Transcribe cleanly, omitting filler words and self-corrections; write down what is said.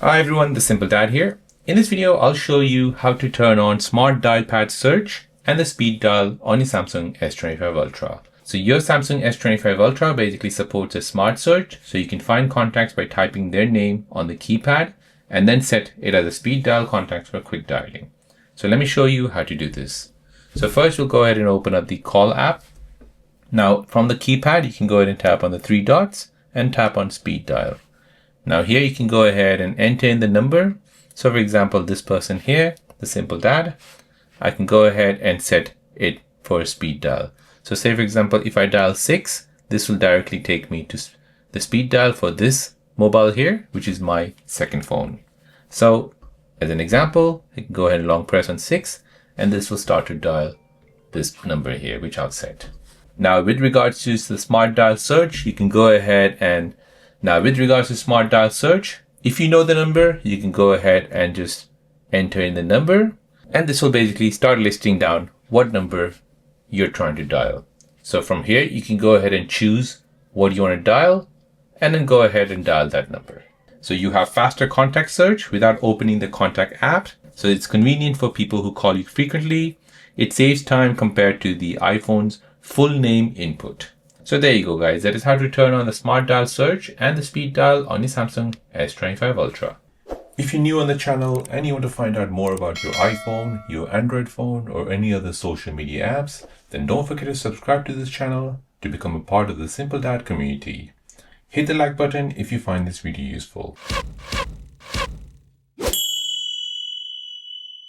Hi everyone, the Simple Dad here. In this video, I'll show you how to turn on Smart Dial Pad Search and the Speed Dial on your Samsung S25 Ultra. So your Samsung S25 Ultra basically supports a smart search, so you can find contacts by typing their name on the keypad and then set it as a speed dial contacts for quick dialing. So let me show you how to do this. So first we'll go ahead and open up the Call app. Now from the keypad, you can go ahead and tap on the three dots and tap on Speed Dial. Now here you can go ahead and enter in the number. So for example, this person here, the Simple Dad, I can go ahead and set it for a speed dial. So say for example, if I dial 6, this will directly take me to the speed dial for this mobile here, which is my second phone. So as an example, I can go ahead and long press on 6 and this will start to dial this number here, which I'll set. Now with regards to the Smart Dial Search, you can go ahead and Smart Dial Search, if you know the number, you can go ahead and just enter in the number, and this will basically start listing down what number you're trying to dial. So from here, you can go ahead and choose what you want to dial, and then go ahead and dial that number. So you have faster contact search without opening the contact app. So it's convenient for people who call you frequently. It saves time compared to the iPhone's full name input. So there you go guys, that is how to turn on the Smart Dial Search and the Speed Dial on your Samsung S25 Ultra. If you're new on the channel and you want to find out more about your iPhone, your Android phone, or any other social media apps, then don't forget to subscribe to this channel to become a part of the Simple Dad community. Hit the like button if you find this video useful.